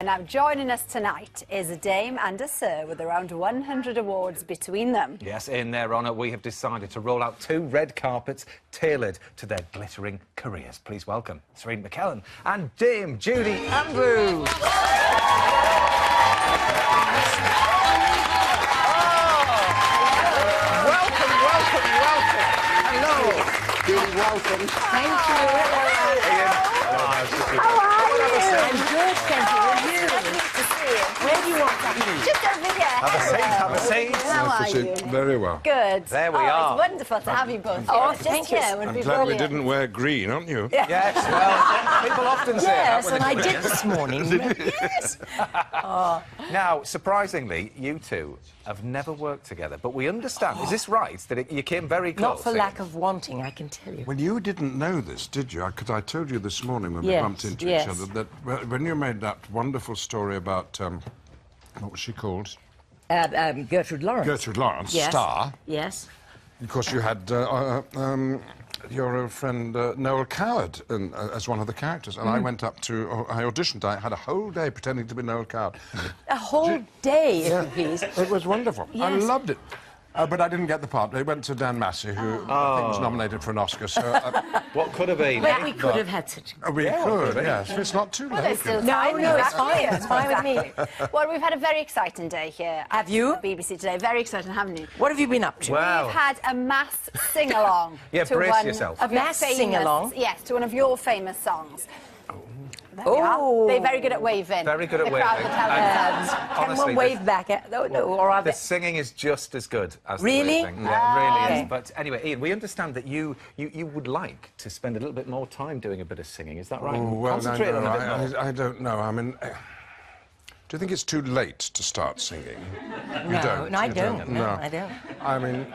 Now, joining us tonight is a dame and a sir with around 100 awards between them. Yes, in their honour, we have decided to roll out 2 red carpets tailored to their glittering careers. Please welcome Serene McKellen and Dame Judy Andrews. Welcome. Hello. Judy, welcome. Thank you. How are you? I'm good, thank you. And you? Lovely to see you. Where do you want to be? Just over here. Have a seat. How are you? Very well. Good. There we Oh, are. It's wonderful to have you both here. Oh, Just thank you. here would I'm be glad we brilliant. didn't wear green, aren't you? Yes, well, people often say that. Yes, when and they I come did in. this morning. Yes. Now, surprisingly, you two have never worked together, but we understand, is this right, that you came very close? Not for lack of wanting, I can tell you. Well, you didn't know this, did you? Because I told you this morning when we Yes, bumped into yes. each other that when you made that wonderful story about, what was she called? Gertrude Lawrence. Gertrude Lawrence, Yes. Star. Yes. Of course, you had your old friend Noel Coward as one of the characters, and I went up to, I auditioned. I had a whole day pretending to be Noel Coward. A whole day, if you please. It was wonderful. I Yes. loved it. But I didn't get the part. They went to Dan Massey, who I think was nominated for an Oscar. So What could have been? But we could have had such... we could, yes. It's not too Well, late. there's still No, time. no, it's exactly. fine. It's fine with me. Well, we've had a very exciting day here. Have you? At the BBC today. Very exciting, haven't you? What have you been up to? Wow. We've had a mass sing-along. Yeah, to brace one yourself. of A your mass famous- sing-along? Yes, to one of your famous songs. There we Oh. are. They're very good at waving. Very good at the crowd waving. will tell And- themselves. Can Honestly, one wave back at... No, or are The they... singing is just as good as Really? the waving. Yeah, it really okay. is. But anyway, Ian, we understand that you would like to spend a little bit more time doing a bit of singing. Is that right? Oh, well, Concentrate no, on a bit more. I don't know. I mean, do you think it's too late to start singing? You No, don't. no, I You don't. No, No. I don't. I mean,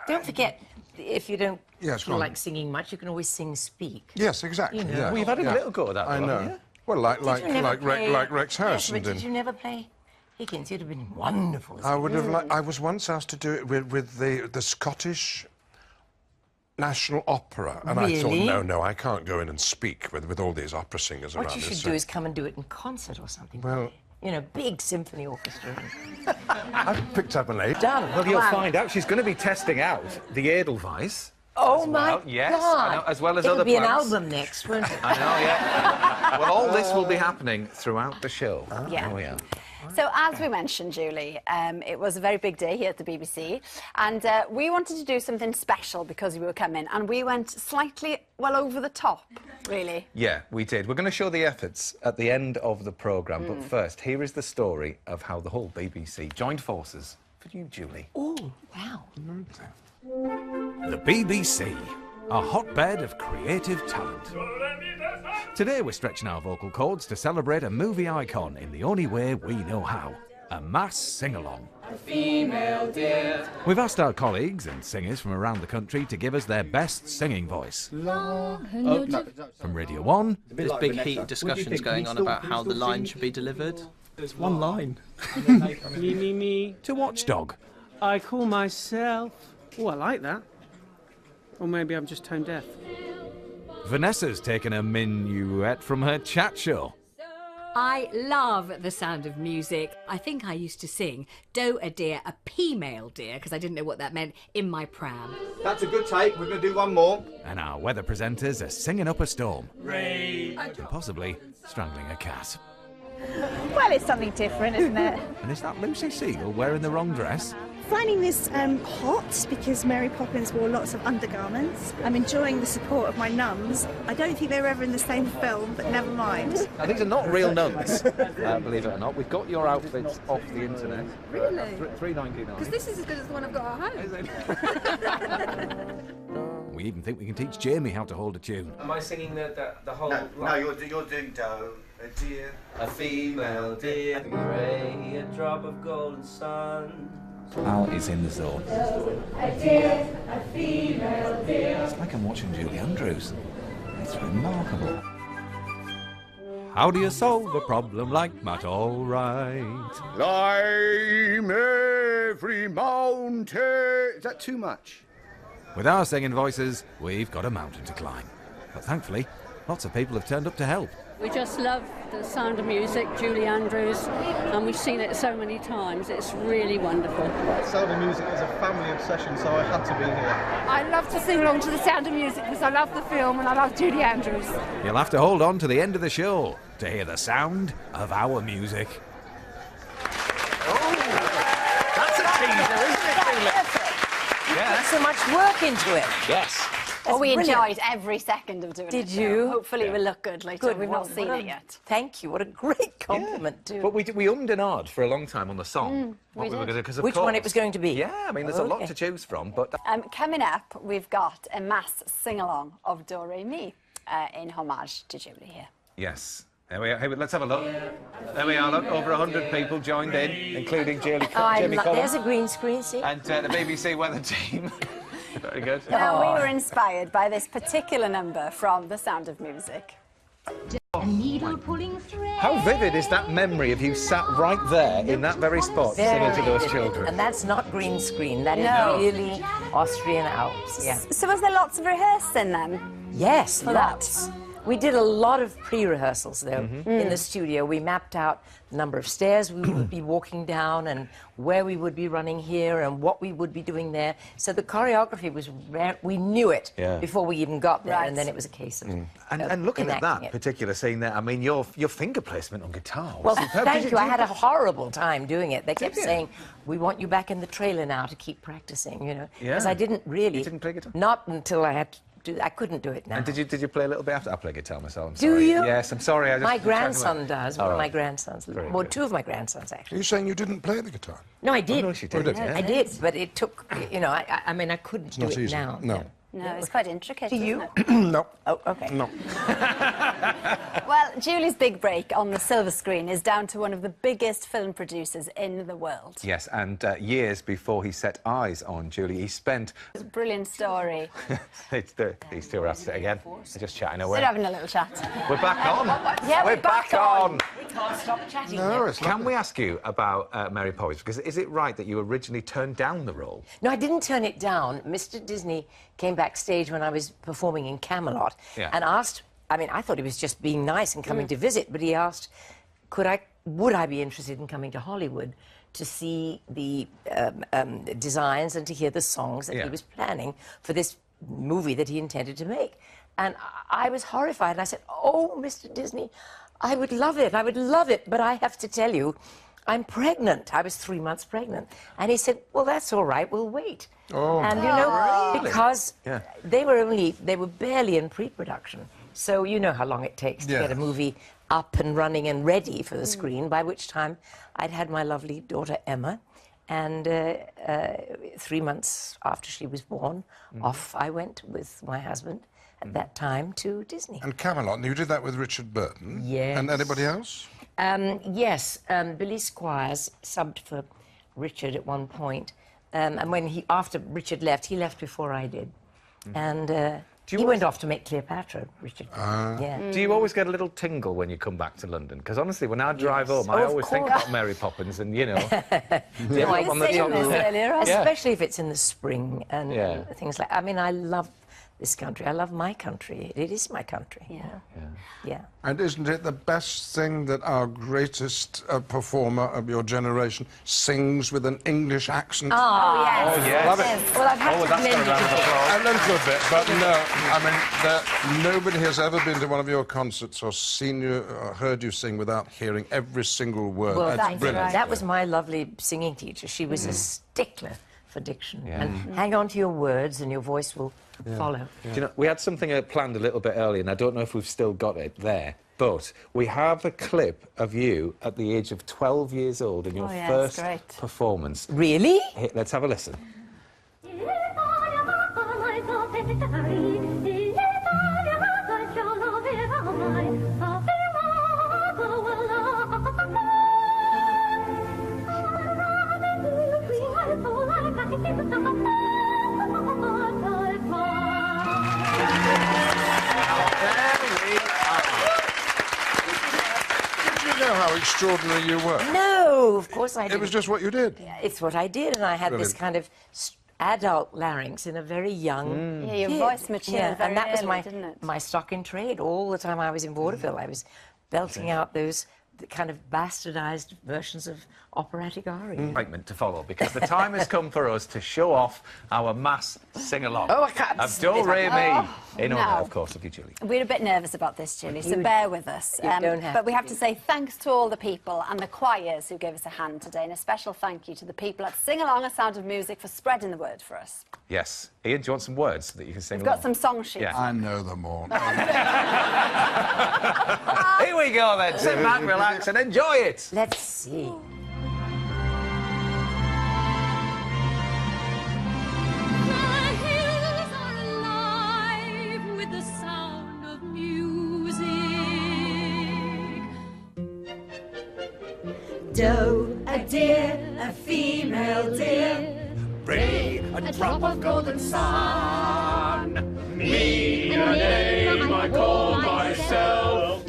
Don't forget, if you don't Yes, go feel on. like singing much, you can always sing speak. yes, exactly. You know. Yeah. Well, you've had a yeah. little go at that, I though, know. haven't you? Well, like Did you never play- Rex Yes, Harrison but did. did you never play Higgins? You'd have been wonderful. I would have. I was once asked to do it with the Scottish National Opera, and I thought, Really? no, I can't go in and speak with all these opera singers around. What you should It's, do is come and do it in concert or something. Well- You know, big symphony orchestra. I've picked up an eight. Done. Well, you'll find out. She's going to be testing out the Edelweiss. Oh, as my well. Yes, God. I know, as well as It'll other be an plans. album next, won't it? I know, yeah. Well, all this will be happening throughout the show. Yeah. Oh, yeah. So, as we mentioned, Julie, it was a very big day here at the BBC, and we wanted to do something special because you were coming, and we went slightly, well, over the top, really. Yeah, we did. We're going to show the efforts at the end of the programme, but first, here is the story of how the whole BBC joined forces for you, Julie. Oh, wow. The BBC, a hotbed of creative talent. Today we're stretching our vocal cords to celebrate a movie icon in the only way we know how, a mass sing-along. We've asked our colleagues and singers from around the country to give us their best singing voice. From Radio 1 There's big heated discussions going on about how the line should be delivered. There's one line. Me. to Watchdog. I call myself... Oh, I like that. Or maybe I'm just tone deaf. Vanessa's taken a minuet from her chat show. I love the sound of music. I think I used to sing "Do a dear, a P-male dear," because I didn't know what that meant, in my pram. That's a good take. We're going to do one more. And our weather presenters are singing up a storm. And possibly strangling a cat. Well, it's something different, isn't it? And is that Lucy Seal wearing the wrong dress? Finding this hot because Mary Poppins wore lots of undergarments. I'm enjoying the support of my nuns. I don't think they were ever in the same film, but never mind. Now, these are not real nuns, believe it or not. We've got your outfits off the internet. Really? $3.99. Because this is as good as the one I've got at home. We even think we can teach Jamie how to hold a tune. Am I singing the whole No, you're doing dough, a dear, A female dear, grey, a drop of golden sun. Al is in the zone. It's like I'm watching Julie Andrews. It's remarkable. How do you solve a problem like that? All right. climb every mountain. Is that too much? With our singing voices, we've got a mountain to climb. But thankfully, lots of people have turned up to help. We just love the Sound of Music, Julie Andrews, and we've seen it so many times. It's really wonderful. Sound of Music is a family obsession, so I had to be here. I love to sing along to the Sound of Music because I love the film and I love Julie Andrews. You'll have to hold on to the end of the show to hear the sound of our music. That's a teaser, isn't it, Julie? Yeah. Put so much work into it. Yes. Oh, we brilliant. enjoyed every second of doing it. Did so you? Hopefully it will look good later. We've not seen it yet. Thank you. What a great compliment, too. But we ummed and ahed for a long time on the song. we did. Were gonna, 'cause of Which one it course- was going to be? Yeah, I mean, there's a lot to choose from, but... Coming up, we've got a mass sing-along of Do Re Mi in homage to Julie here. Yes. There we are. Hey, let's have a look. There we are, look. Over 100 people joined in, including Jimmy Collins. There's a green screen, see? And the BBC weather team. Very good. Now, we were inspired by this particular number from The Sound of Music. How vivid is that memory of you sat right there in that very spot singing to those children? And that's not green screen. That is really Austrian Alps. Yeah. So was there lots of rehearsing then? Yes, For lots. We did a lot of pre-rehearsals, though, in the studio. We mapped out the number of stairs we would be walking down and where we would be running here and what we would be doing there. So the choreography was... we knew it before we even got there, and then it was a case of And looking at that it. particular scene there, I mean, your finger placement on guitar was Well, superb. thank you. I had a horrible time doing it. They kept saying, we want you back in the trailer now to keep practicing, you know. Because I didn't really... You didn't play guitar? Not until I had to... I couldn't do it now. And did you play a little bit after? I play guitar myself. I'm Do sorry. you? Yes, I'm sorry. I just My grandson does. One of my grandsons. Very Well, good. two of my grandsons, actually. Are you saying you didn't play the guitar? No, I did. Oh, no, she did. I did, but it took, you know, I mean, I couldn't do not it easy. now. No. No, it's quite intricate. Do you? No. Oh, okay. No. Well, Julie's big break on the silver screen is down to one of the biggest film producers in the world. Yes, and years before he set eyes on Julie, he spent... It's a brilliant story. These two are at it again. They're just chatting away. They're having a little chat. We're back on. Yeah, we're back back on. on. We can't stop chatting. No, it's Can we ask you about Mary Poppins? Because is it right that you originally turned down the role? No, I didn't turn it down. Mr. Disney came backstage when I was performing in Camelot and asked, I mean, I thought he was just being nice and coming to visit, but he asked, would I be interested in coming to Hollywood to see the designs and to hear the songs that he was planning for this movie that he intended to make. And I was horrified, and I said, oh, Mr. Disney, I would love it, but I have to tell you, I'm pregnant. I was 3 months pregnant. And he said, well, that's all right, we'll wait. Oh. And, you know, because they were barely in pre-production. So you know how long it takes to get a movie up and running and ready for the screen, by which time I'd had my lovely daughter, Emma, and 3 months after she was born, off I went with my husband at that time to Disney. And Camelot, you did that with Richard Burton? Yes. And anybody else? Yes, Billy Squires subbed for Richard at one point. And when after Richard left, he left before I did. And he went off to make Cleopatra, Richard. Do you always get a little tingle when you come back to London? Because honestly, when I drive home, I always think about Mary Poppins and, you know... Especially if it's in the spring and things like... I mean, I love this country. I love my country. It is my country. Yeah. And isn't it the best thing that our greatest performer of your generation sings with an English accent? Oh, yes. Oh, yes. Love it. Well, I've had to blend it a bit. A little bit, but no. I mean, nobody has ever been to one of your concerts or seen you or heard you sing without hearing every single word. Well, That's brilliant. that was my lovely singing teacher. She was a stickler for diction. And hang on to your words and your voice will follow. Do you know, we had something planned a little bit earlier, and I don't know if we've still got it there, but we have a clip of you at the age of 12 years old in your first performance. Really? Here, let's have a listen. Know how extraordinary you were? No, of course I didn't. It was just what you did. It's what I did, and I had this Brilliant. kind of adult larynx in a very young Yeah, your kid. voice matured very and that was early, didn't it? my stock in trade all the time I was in vaudeville. I was belting out those kind of bastardized versions of operatic aria. Excitement to follow, because the time has come for us to show off our mass sing-along Oh, I can't of Do Re Mi, in honour, no. of course, of you, Julie. We're a bit nervous about this, Julie, so bear with us. You don't have but we to have to say thanks to all the people and the choirs who gave us a hand today, and a special thank you to the people at Sing Along A Sound of Music for spreading the word for us. Yes. Ian, do you want some words that you can sing We've got some song sheets. Yeah. I know them all. Here we go then. Sit back, relax and enjoy it. Let's see. Do, a deer, a female deer. Re, a drop of golden sun. Me, a name I call myself.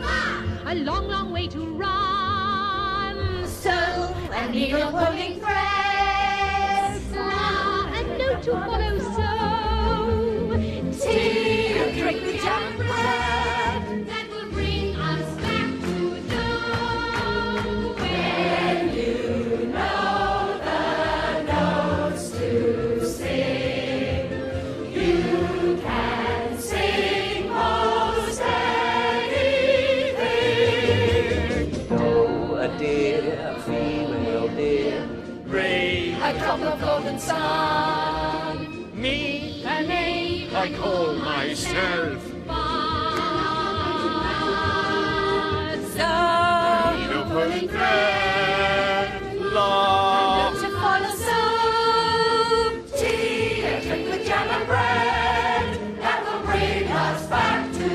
A long, long way to run. So, an eagle pulling thread. A note to follow. So, tea, a drink with jam and bread. That will bring us back to nowhere. You know the notes to sing. You can sing most anything. Oh, a deer, a female deer. Re, A drop of golden sun. me, A name I call myself. So, Needle pulling thread, love. to follow. So, tea, a drink with jam and bread. That will bring us back to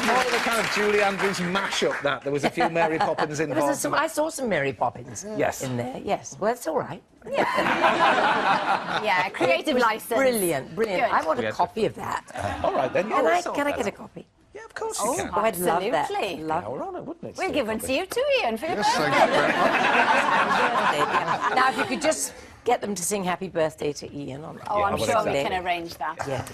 More the kind of Julie Andrews mashup that. There was a few Mary Poppins involved. I saw some Mary Poppins Yes. in there, yes. Well, that's all right. Yeah, creative license. Brilliant, brilliant. Good. I want a Yes. copy of that. All right, then. Can I get a copy? Yeah, of course Oh, you can. Oh, I'd love that. absolutely. Love Our honour, wouldn't it? We'll give one to you too, Ian, for your Yes, birthday. thank you very much. Now, if you could just get them to sing Happy Birthday to Ian on. Oh, I'm well, sure we exactly. can arrange that. Yeah.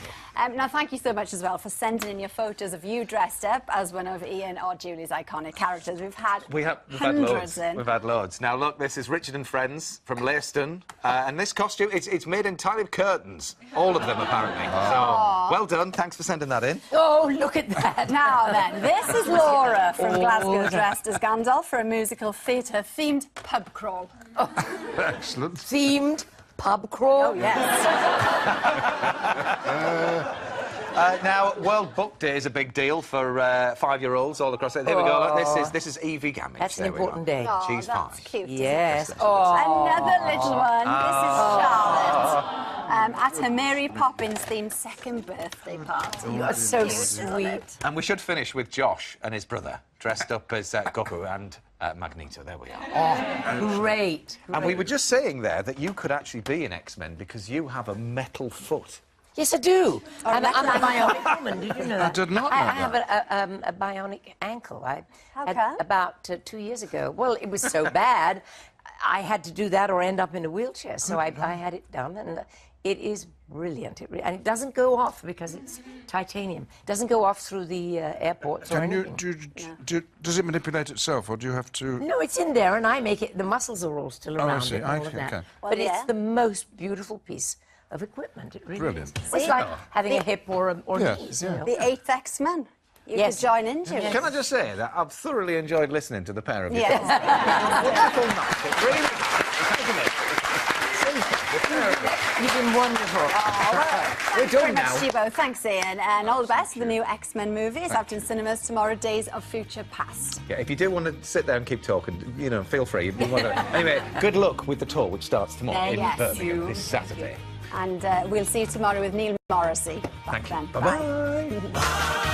Now, thank you so much as well for sending in your photos of you dressed up as one of Ian or Julie's iconic characters. We've had We've had hundreds loads. in. We've had loads. Now, look, this is Richard and Friends from Leiston. And this costume, it's made entirely of curtains. All of them, apparently. So, well done. Thanks for sending that in. Oh, look at that. Now then, this is Laura from Oh, Glasgow that- dressed as Gandalf for a musical theatre-themed pub crawl. Excellent. Themed pub crawl. Oh, yes. Now, World Book Day is a big deal for 5-year-olds all across it. Here we go. Look, this is Evie Gammage. That's an There we are. important day. Oh, She's that's 5. cute. isn't Yes. it? Oh. Another little one. This is Charlotte. At her Mary Poppins themed second birthday party. You are so sweet. And we should finish with Josh and his brother, dressed up as Goku and Magneto. There we are. Oh, great. And we were just saying there that you could actually be an X-Men because you have a metal foot. Yes, I do. I'm a that's bionic woman. Did you know that? I did not know I that. have a bionic ankle. I How had come? about 2 years ago. Well, it was so bad, I had to do that or end up in a wheelchair. So I had it done, and it is brilliant. And it doesn't go off because it's titanium. It doesn't go off through the airports or Can you, anything. does it manipulate itself, or do you have to... No, it's in there, and I make it. The muscles are all still I around see. it, and all I of see, that. okay. Well, But yeah. it's the most beautiful piece of equipment. It really Brilliant. is. It's like having a hip or Yeah, knees. yeah. You know? The 8th X-Men. You Yes. could join in, Julie. Can I just say that I've thoroughly enjoyed listening to the pair of you. Yes. Wonderful match. It really is, isn't it? You've been wonderful. Thanks very much to you both. Thanks, Ian. And all the best for the new X-Men movie. It's out in cinemas tomorrow, Days of Future Past. Yeah, if you do want to sit there and keep talking, you know, feel free. Anyway, good luck with the tour, which starts tomorrow in Yes. Birmingham this Saturday. And we'll see you tomorrow with Neil Morrissey. Back Thank you. then. Bye-bye. Bye.